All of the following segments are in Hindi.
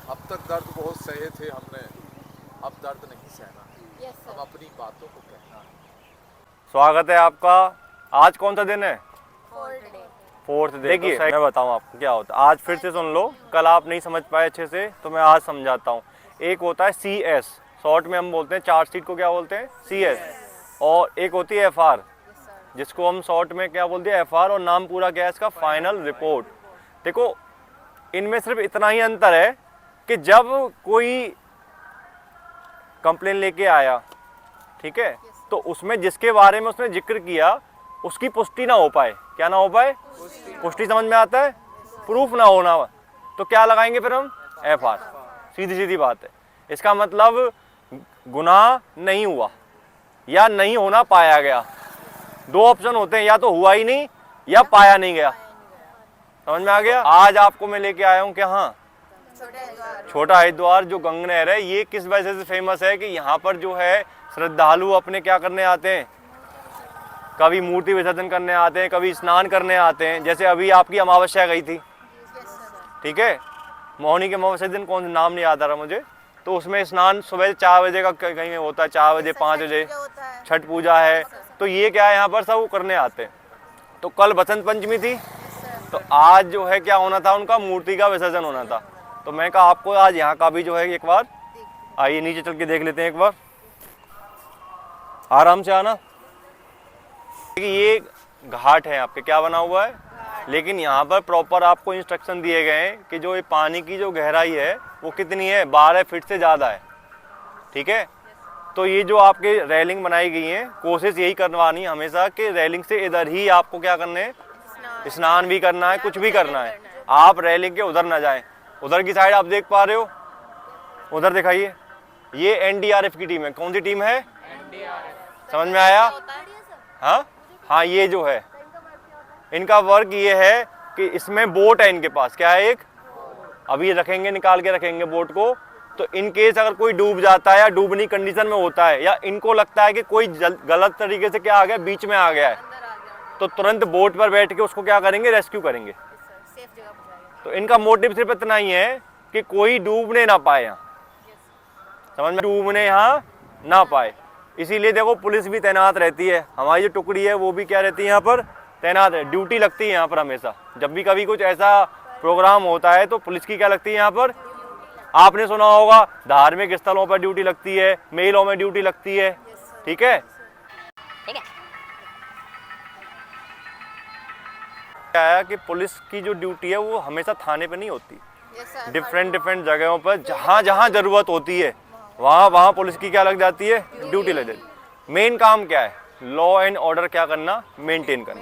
अब तक दर्द बहुत सहे थे हमने, अब दर्द नहीं सहना। अब अपनी बातों को कहना है। स्वागत है आपका। आज कौन सा दिन है? Fourth day. देखिए मैं बताऊं आपको क्या होता है। आज फिर से सुन लो, कल आप नहीं समझ पाए अच्छे से तो मैं आज समझाता हूँ। एक होता है CS, शॉर्ट में हम बोलते हैं चार्जशीट को क्या बोलते हैं? CS। और एक होती है FR, जिसको हम शॉर्ट में क्या बोलते हैं? FR। और नाम पूरा क्या है इसका? Final report. देखो इनमें सिर्फ इतना ही अंतर है कि जब कोई कंप्लेन लेके आया, ठीक है, तो उसमें जिसके बारे में उसने जिक्र किया उसकी पुष्टि ना हो पाए। क्या ना हो पाए? पुष्टि समझ में आता है? प्रूफ ना होना, तो क्या लगाएंगे फिर हम? FR। सीधी सीधी बात है। इसका मतलब गुनाह नहीं हुआ या नहीं होना पाया गया। दो ऑप्शन होते हैं, या तो हुआ ही नहीं या पाया नहीं गया। समझ में आ गया? आज आपको मैं लेके आया हूँ कि हाँ, छोटा हरिद्वार जो गंगा नहर है, ये किस वजह से फेमस है कि यहाँ पर जो है श्रद्धालु अपने क्या करने आते हैं? कभी मूर्ति विसर्जन करने आते हैं, कभी स्नान करने आते हैं। जैसे अभी आपकी अमावस्या गई थी, ठीक है, मोहिनी के अमावस्या दिन, कौन नाम नहीं याद आ रहा मुझे, तो उसमें स्नान सुबह 4 बजे का कहीं में होता है, 4 बजे 5 बजे छठ पूजा है। तो ये क्या है, यहाँ पर सब वो करने आते हैं। तो कल बसंत पंचमी थी, तो आज जो है क्या होना था, उनका मूर्ति का विसर्जन होना था। तो मैं कहा आपको आज यहाँ का भी जो है एक बार आइए नीचे चल के देख लेते हैं। एक बार आराम से आना। ये घाट है आपके, क्या बना हुआ है, लेकिन यहाँ पर प्रॉपर आपको इंस्ट्रक्शन दिए गए हैं कि जो ये पानी की जो गहराई है वो कितनी है, 12 फीट से ज़्यादा है, ठीक है। तो ये जो आपके रेलिंग बनाई गई है, कोशिश यही करवानी हमेशा कि रेलिंग से इधर ही आपको क्या करना है, स्नान भी करना है, कुछ भी करना है। आप रेलिंग के उधर ना जाएं। उधर की साइड आप देख पा रहे हो, उधर दिखाइए, ये NDRF की टीम है। कौन सी टीम है? समझ में आया? हाँ, ये जो है इनका वर्क ये है कि इसमें बोट है इनके पास। क्या है? एक अभी रखेंगे, निकाल के रखेंगे बोट को। तो इन केस अगर कोई डूब जाता है या डूबनी कंडीशन में होता है, या इनको लगता है कि कोई गलत तरीके से क्या आ गया, बीच में आ गया है, तो तुरंत बोट पर बैठ के उसको क्या करेंगे, रेस्क्यू करेंगे। तो इनका मोटिव सिर्फ इतना ही है कि कोई डूबने ना पाए यहाँ, समझ में, डूबने यहाँ ना पाए। इसीलिए देखो पुलिस भी तैनात रहती है, हमारी जो टुकड़ी है वो भी क्या रहती है यहाँ पर तैनात है, ड्यूटी लगती है यहाँ पर हमेशा। जब भी कभी कुछ ऐसा प्रोग्राम होता है तो पुलिस की क्या लगती है यहाँ पर? आपने सुना होगा धार्मिक स्थलों पर ड्यूटी लगती है, मेलों में ड्यूटी लगती है, ठीक है। क्या है कि पुलिस की जो ड्यूटी है वो हमेशा थाने पे नहीं होती, डिफरेंट जगहों पर जहाँ जहाँ जरूरत होती है वहाँ पुलिस की क्या लग जाती है, ड्यूटी लग जाती है। मेन काम क्या है? लॉ एंड ऑर्डर क्या करना, मेंटेन करना,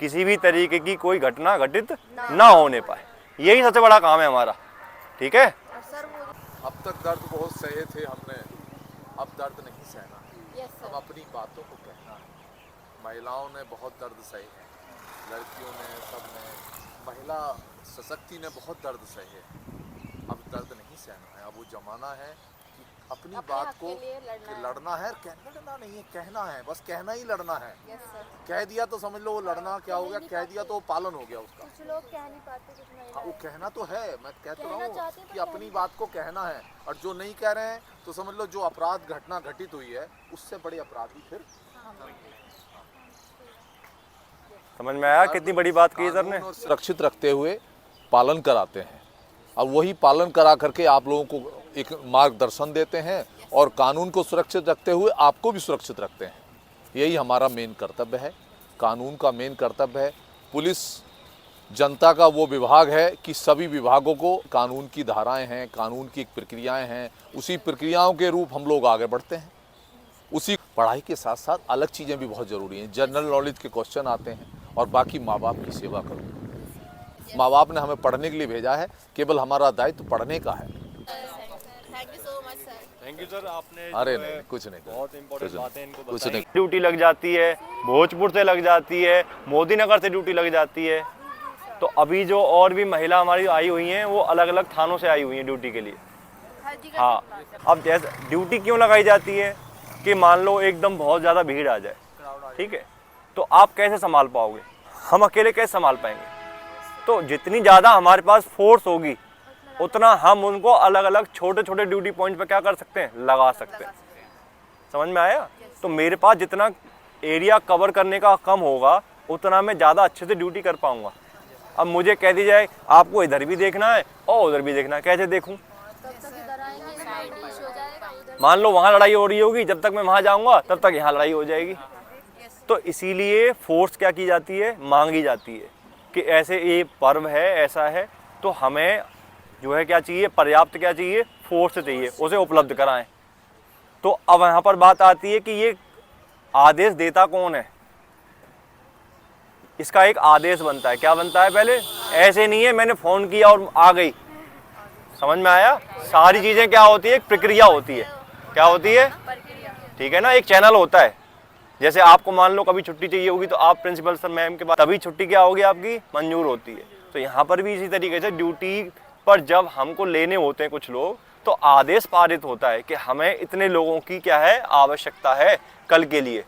किसी भी तरीके की कोई घटना घटित ना होने पाए। यही सबसे बड़ा काम है हमारा, ठीक है। अब तक दर्द बहुत सहे थे हमने, अब दर्द नहीं सहना। अब अपनी बातों को कहना है। महिलाओं ने बहुत दर्द सहे हैं, लड़कियों ने, सबने, महिला सशक्ति ने बहुत दर्द सहे। अब दर्द नहीं सहना है। अब वो जमाना है कि अपनी बात को लड़ना है, लड़ना नहीं है, कहना है, बस कहना ही लड़ना है। कह दिया तो समझ लो वो लड़ना क्या हो गया, कह दिया तो वो पालन हो गया उसका। कुछ लोग कह नहीं पाते, कुछ नहीं। हाँ, वो कहना तो है, मैं कह तो रहा हूँ कि अपनी बात को कहना है। और जो नहीं कह रहे हैं तो समझ लो जो अपराध घटना घटित हुई है उससे बड़े अपराधी फिर। समझ में आया कितनी बड़ी बात की सर ने? सुरक्षित रखते हुए पालन कराते हैं, और वही पालन करा करके आप लोगों को एक मार्गदर्शन देते हैं, और कानून को सुरक्षित रखते हुए आपको भी सुरक्षित रखते हैं। यही हमारा मेन कर्तव्य है, कानून का मेन कर्तव्य है। पुलिस जनता का वो विभाग है कि सभी विभागों को कानून की धाराएं हैं, कानून की प्रक्रियाएं हैं, उसी प्रक्रियाओं के रूप हम लोग आगे बढ़ते हैं। उसी पढ़ाई के साथ साथ अलग चीज़ें भी बहुत ज़रूरी हैं। जनरल नॉलेज के क्वेश्चन आते हैं, और बाकी माँ बाप की सेवा करो। माँ बाप ने हमें पढ़ने के लिए भेजा है, केवल हमारा दायित्व पढ़ने का है। थैंक यू सर, आपने अरे नहीं, कुछ नहीं, बहुत इंपॉर्टेंट बातें इनको कुछ नहीं। ड्यूटी लग जाती है, भोजपुर से लग जाती है, मोदी नगर से ड्यूटी लग जाती है। तो अभी जो और भी महिला हमारी आई हुई हैं वो अलग अलग थानों से आई हुई हैं ड्यूटी के लिए। हाँ, अब जैसे ड्यूटी क्यों लगाई जाती है कि मान लो एकदम बहुत ज़्यादा भीड़ आ जाए, ठीक है, तो आप कैसे संभाल पाओगे? हम अकेले कैसे संभाल पाएंगे? तो जितनी ज़्यादा हमारे पास फोर्स होगी उतना हम उनको अलग अलग छोटे छोटे ड्यूटी पॉइंट पे क्या कर सकते हैं, लगा सकते हैं। समझ में आया? तो मेरे पास जितना एरिया कवर करने का कम होगा उतना मैं ज़्यादा अच्छे से ड्यूटी कर पाऊंगा। अब मुझे कह दी जाए आपको इधर भी देखना है और उधर भी देखना है, कैसे देखूं? मान लो वहाँ लड़ाई हो रही होगी, जब तक मैं वहाँ जाऊंगा तब तक यहाँ लड़ाई हो जाएगी। तो इसीलिए फोर्स क्या की जाती है, मांगी जाती है कि ऐसे ये पर्व है, ऐसा है, तो हमें जो है क्या चाहिए, पर्याप्त क्या चाहिए, फोर्स चाहिए, उसे उपलब्ध कराएं। तो अब यहाँ पर बात आती है कि ये आदेश देता कौन है। इसका एक आदेश बनता है। क्या बनता है? पहले ऐसे नहीं है मैंने फोन किया और आ गई। समझ में आया? सारी चीजें क्या होती है, एक प्रक्रिया होती है। क्या होती है? ठीक है ना, एक चैनल होता है। जैसे आपको मान लो कभी छुट्टी चाहिए होगी तो आप प्रिंसिपल सर मैम के पास, तभी छुट्टी क्या होगी आपकी, मंजूर होती है। तो यहाँ पर भी इसी तरीके से ड्यूटी पर जब हमको लेने होते हैं कुछ लोग, तो आदेश पारित होता है कि हमें इतने लोगों की क्या है, आवश्यकता है कल के लिए।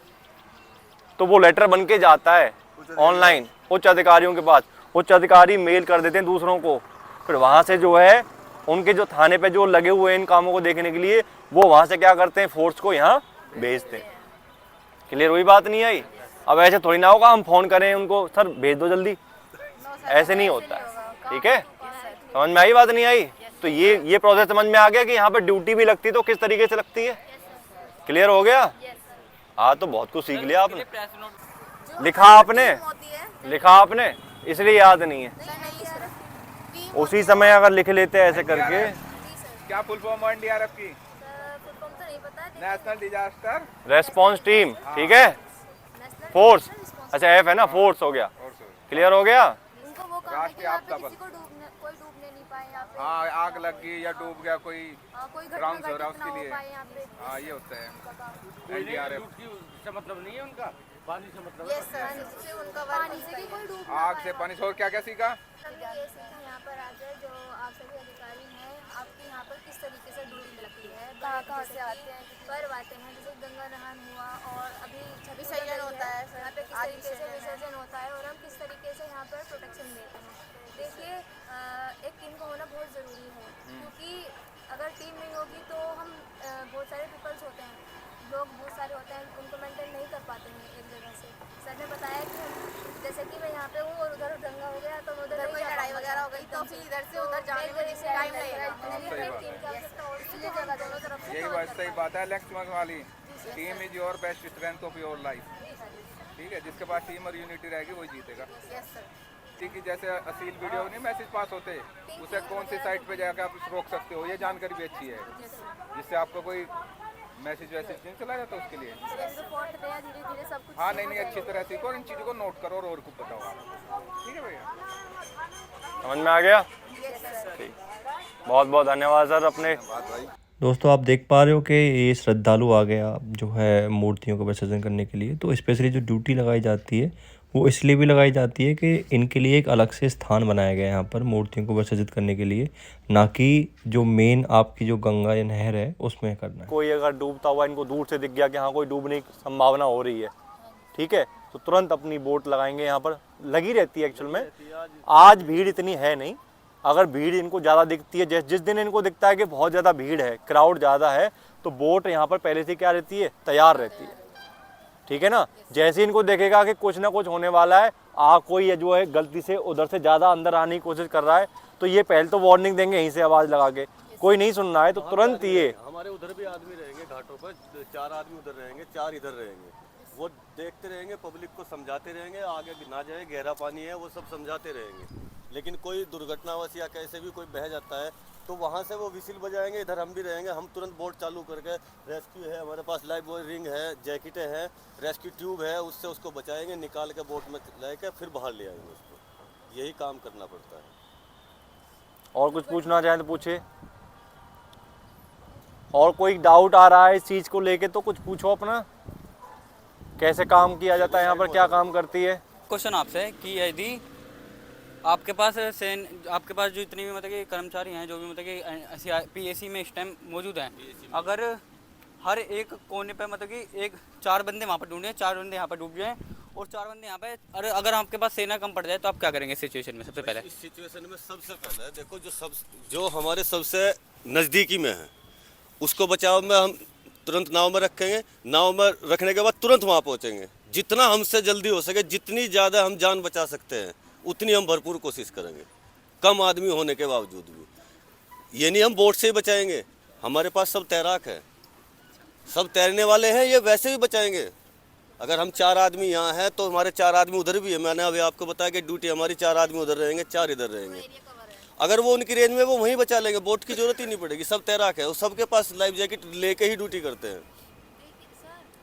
तो वो लेटर बन के जाता है ऑनलाइन उच्च अधिकारियों के पास। उच्च अधिकारी मेल कर देते हैं दूसरों को, फिर वहाँ से जो है उनके जो थाने पे जो लगे हुए हैं इन कामों को देखने के लिए, वो वहाँ से क्या करते हैं, फोर्स को यहाँ भेजते हैं। क्लियर हुई बात? नहीं आई? अब ऐसे थोड़ी ना होगा हम फोन करें उनको, सर भेज दो जल्दी, ऐसे नहीं होता है। ठीक है, समझ में आई बात? नहीं आई? तो ये प्रोसेस समझ में आ गया कि यहाँ पर ड्यूटी भी लगती है तो किस तरीके से लगती है। क्लियर हो गया? हाँ, तो बहुत कुछ सीख लिया आपने। लिखा आपने इसलिए याद नहीं है। उसी समय अगर लिख लेते ऐसे करके। क्या फुल फॉर्म है एनडीआरएफ की? National disaster response team. ठीक है, फोर्स। अच्छा एफ है ना, फोर्स हो गया। क्लियर हो गया? राष्ट्रीय आपदा बल। हाँ, आग लग गई या डूब गया कोई ग्राउंड हो रहा है उसके लिए। हाँ, ये होता है एनडीआरएफ। मतलब नहीं है उनका पानी से मतलब आग से, पानी से। और क्या क्या सीखा? यहाँ पर आकर जो आप सभी अधिकारी हैं, आपकी यहाँ पर किस तरीके से ड्यूटी लगती है, कहाँ से आते हैं, पर्व आते हैं, जैसे गंगा नहान हुआ और अभी विसर्जन होता है, यहाँ पे किस तरीके से विसर्जन होता है और हम किस तरीके से यहाँ पर प्रोटेक्शन देते हैं। देखिए, एक टीम का होना बहुत ज़रूरी है, क्योंकि अगर टीम नहीं होगी तो हम बहुत सारे पीपल्स होते हैं, लोग बहुत सारे होते हैं, उनको मेंटेन नहीं कर पाते हैं एक जगह से। सर ने बताया कि हम जैसे कि मैं यहाँ पे हूँ और उधर दंगा हो गया तो उधर कोई लड़ाई वगैरह हो गई तो फिर इधर से उधर जाने में टाइम लगेगा। यही बात, सही बात है लक्ष्मण वाली। Team is your best strength of your life. ठीक है, जिसके पास टीम और यूनिटी रहेगी वही जीतेगा। ठीक है, जैसे असील वीडियो नहीं मैसेज पास होते, उसे कौन सी साइट पे जाकर आप रोक सकते हो, ये जानकारी भी अच्छी है, जिससे आपको कोई मैसेज वैसेज नहीं चला जाता उसके लिए। हाँ, नहीं, अच्छी तरह सीखो और इन चीज़ों को नोट करो और को बताओ आप। ठीक है भैया, समझ में आ गया? ठीक, बहुत बहुत धन्यवाद सर अपने। दोस्तों आप देख पा रहे हो कि ये श्रद्धालु आ गया जो है मूर्तियों का विसर्जन करने के लिए। तो स्पेशली जो ड्यूटी लगाई जाती है वो इसलिए भी लगाई जाती है कि इनके लिए एक अलग से स्थान बनाया गया है यहाँ पर मूर्तियों को विसर्जित करने के लिए, ना कि जो मेन आपकी जो गंगा या नहर है उसमें करना है। कोई अगर डूबता हुआ इनको दूर से दिख गया कि हाँ कोई डूबने की संभावना हो रही है, ठीक है, तो तुरंत अपनी बोट लगाएंगे। यहाँ पर लगी रहती है एक्चुअल में। आज भीड़ इतनी है नहीं, अगर भीड़ इनको ज़्यादा दिखती है, जिस दिन इनको दिखता है कि बहुत ज़्यादा भीड़ है, क्राउड ज़्यादा है, तो बोट यहाँ पर पहले से क्या रहती है, तैयार रहती है। ठीक है ना, जैसे इनको देखेगा कि कुछ ना कुछ होने वाला है, कोई जो है गलती से उधर से ज़्यादा अंदर आने की कोशिश कर रहा है, तो ये पहले तो वार्निंग देंगे यहीं से आवाज़ लगा के। कोई नहीं सुन रहा है तो तुरंत ये हमारे उधर भी आदमी रहेंगे घाटों पर, 4 आदमी उधर रहेंगे, 4 इधर रहेंगे, वो देखते रहेंगे, पब्लिक को समझाते रहेंगे, आगे ना जाए, गहरा पानी है, वो सब समझाते रहेंगे। लेकिन कोई दुर्घटनावश या कैसे भी कोई बह जाता है तो वहाँ से वो विसिल बजाएंगे, इधर हम भी रहेंगे, हम तुरंत बोट चालू करके, रेस्क्यू है हमारे पास, लाइफ बॉय रिंग है, जैकेटें हैं, रेस्क्यू ट्यूब है, उससे उसको बचाएंगे, निकाल के बोट में लेकर फिर बाहर ले आएंगे उसको। यही काम करना पड़ता है। और कुछ पूछना चाहें तो पूछे, और कोई डाउट आ रहा है इस चीज़ को लेके तो कुछ पूछो अपना, कैसे काम किया जाता है यहाँ पर, क्या काम करती है। क्वेश्चन आपसे कि यदि आपके पास आपके पास जो इतने भी मतलब कि कर्मचारी हैं, जो भी मतलब कि पीएसी में इस टाइम मौजूद हैं, अगर हर एक कोने पे मतलब कि 4 बंदे वहाँ पर डूब जाएं, 4 बंदे यहाँ पर डूब जाएं और 4 बंदे यहाँ पे, अरे अगर आपके पास सेना कम पड़ जाए तो आप क्या करेंगे इस सिचुएशन में? सबसे पहले इस सिचुएशन में सबसे पहले देखो, जो हमारे सबसे नज़दीकी में है उसको बचाव में हम तुरंत नाव में रखेंगे। नाव में रखने के बाद तुरंत वहाँ पहुँचेंगे। जितना हमसे जल्दी हो सके, जितनी ज़्यादा हम जान बचा सकते हैं उतनी हम भरपूर कोशिश करेंगे, कम आदमी होने के बावजूद भी। ये नहीं हम बोट से ही बचाएंगे, हमारे पास सब तैराक है, सब तैरने वाले हैं, ये वैसे भी बचाएंगे। अगर हम 4 आदमी यहाँ हैं तो हमारे 4 आदमी उधर भी है। मैंने अभी आपको बताया कि ड्यूटी हमारी 4 आदमी उधर रहेंगे, 4 इधर रहेंगे। अगर वो उनकी रेंज में वो वहीं बचा लेंगे, बोट की जरूरत ही नहीं पड़ेगी। सब तैराक है, वो सबके पास लाइफ जैकेट लेके ही ड्यूटी करते हैं।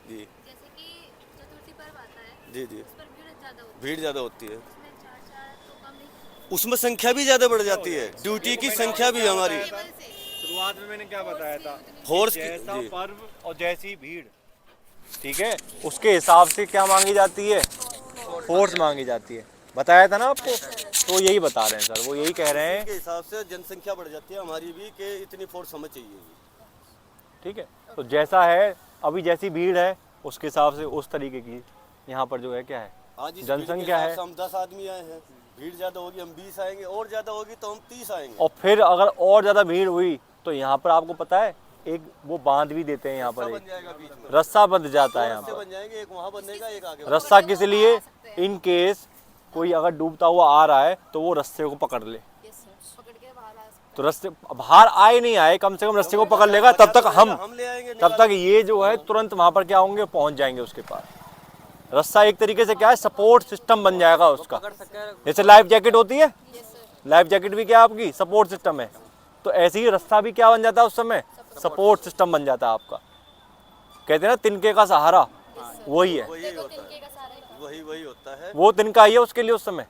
जी जैसे कि चतुर्थी पर्व आता है, जी जी, उस पर भीड़ ज़्यादा होती है, उसमें 4 तो कम नहीं, उसमें संख्या भी ज़्यादा बढ़ जाती है, ड्यूटी की संख्या भी हमारी। शुरुआत में मैंने क्या बताया था, फोर्स की जैसा जी। पर्व और जैसी भीड़, ठीक है, उसके हिसाब से क्या मांगी जाती है? फोर्स मांगी जाती है। बताया था ना आपको, तो यही बता रहे हैं सर, वो यही कह रहे हैं। के हिसाब से जनसंख्या बढ़ जाती है हमारी भी, कि इतनी फोर्स हमें चाहिए। ठीक है, तो जैसा है अभी, जैसी भीड़ है उसके हिसाब से उस तरीके की यहाँ पर जो है क्या है, आज इस जनसंख्या है। हम 10 आदमी आए हैं, भीड़ ज़्यादा होगी हम 20 आएंगे, और ज़्यादा होगी तो हम 30 आएंगे। और फिर अगर और ज़्यादा भीड़ हुई तो यहाँ पर आपको पता है एक वो बांध भी देते हैं यहाँ पर, बन जाएगा बीच में, रस्सा बंध जाता है यहाँ रस्से पर। बन जाएंगे, एक वहाँ बनेगा, एक आगे। रस्सा किस लिए? इन केस कोई अगर डूबता हुआ आ रहा है तो वो रस्से को पकड़ ले। पकड़ के बाहर आ सकते तो रस्ते बाहर आए नहीं आए, कम से कम रस्से को पकड़ लेगा, तब तक हम ले आएंगे। तब तक ये जो है तुरंत वहां पर क्या होंगे, पहुंच जाएंगे उसके पास। रस्सा एक तरीके से क्या है, सपोर्ट सिस्टम बन जाएगा उसका। जैसे लाइफ जैकेट होती है, लाइफ जैकेट भी क्या आपकी सपोर्ट सिस्टम है, तो ऐसे ही रस्सा भी क्या बन जाता है उस समय, सपोर्ट सिस्टम बन जाता है आपका। कहते हैं ना तिनके का सहारा, वही है, वही होता है, वही होता है। वो तिनका ही है उसके लिए उस समय।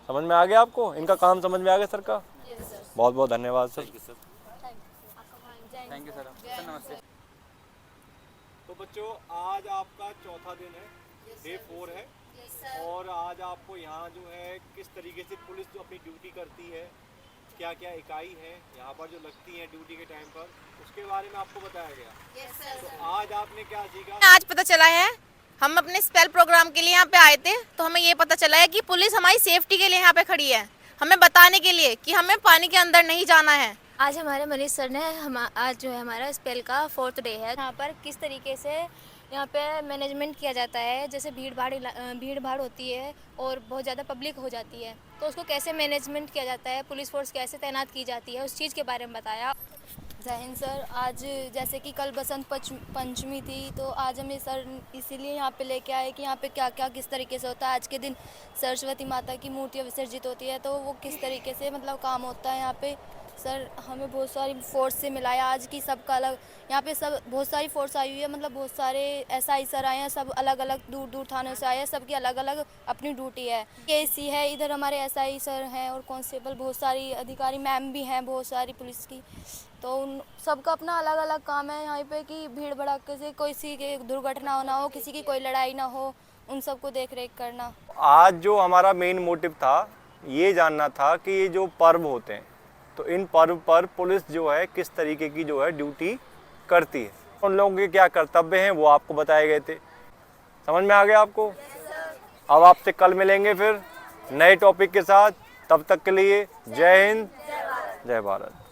समझ में आ गया आपको? इनका काम समझ में आ गया सर का? बहुत बहुत धन्यवाद सर। थैंक यू सर, नमस्ते। तो बच्चों, आज आपका चौथा दिन है, डे 4 है, और आज आपको यहाँ जो है किस तरीके से पुलिस जो अपनी ड्यूटी करती है, क्या क्या इकाई है यहाँ पर जो लगती है ड्यूटी के टाइम पर, उसके बारे में आपको बताया गया। तो आज आपने क्या सीखा? आज पता चला है, हम अपने स्पेल प्रोग्राम के लिए यहाँ पे आए थे, तो हमें ये पता चला है कि पुलिस हमारी सेफ्टी के लिए यहाँ पे खड़ी है, हमें बताने के लिए कि हमें पानी के अंदर नहीं जाना है। आज हमारे मनीष सर ने आज जो है हमारा स्पेल का 4th डे है। यहाँ पर किस तरीके से यहाँ पे मैनेजमेंट किया जाता है, जैसे भीड़ भाड़ होती है और बहुत ज़्यादा पब्लिक हो जाती है, तो उसको कैसे मैनेजमेंट किया जाता है, पुलिस फोर्स कैसे तैनात की जाती है, उस चीज़ के बारे में बताया। जय हिंद सर। आज जैसे कि कल बसंत पंचमी थी, तो आज हमें सर इसीलिए यहाँ पे लेके आए कि यहाँ पे क्या क्या किस तरीके से होता है। आज के दिन सरस्वती माता की मूर्तियाँ विसर्जित होती है, तो वो किस तरीके से मतलब काम होता है यहाँ पे। सर हमें बहुत सारी फोर्स से मिलाया आज की, सबका अलग यहाँ पे सब बहुत सारी फोर्स आई हुई है, मतलब बहुत सारे SI सर आए हैं, सब अलग अलग दूर दूर थानों से आए हैं, सबकी अलग अलग अपनी ड्यूटी है। KC है, इधर हमारे SI सर हैं और कांस्टेबल, बहुत सारी अधिकारी मैम भी हैं, बहुत सारी पुलिस की, तो उन सबका अपना अलग अलग काम है यहाँ पे कि भीड़ भड़ाके से कोई सी की दुर्घटना ना हो, किसी की कोई लड़ाई ना हो, उन सबको देख रेख करना। आज जो हमारा मेन मोटिव था, ये जानना था कि ये जो पर्व होते हैं, तो इन पर्व पर पुलिस जो है किस तरीके की जो है ड्यूटी करती है, उन लोगों के क्या कर्तव्य हैं, वो आपको बताए गए थे। समझ में आ गया आपको? अब आपसे कल मिलेंगे फिर नए टॉपिक के साथ, तब तक के लिए जय हिंद, जय भारत।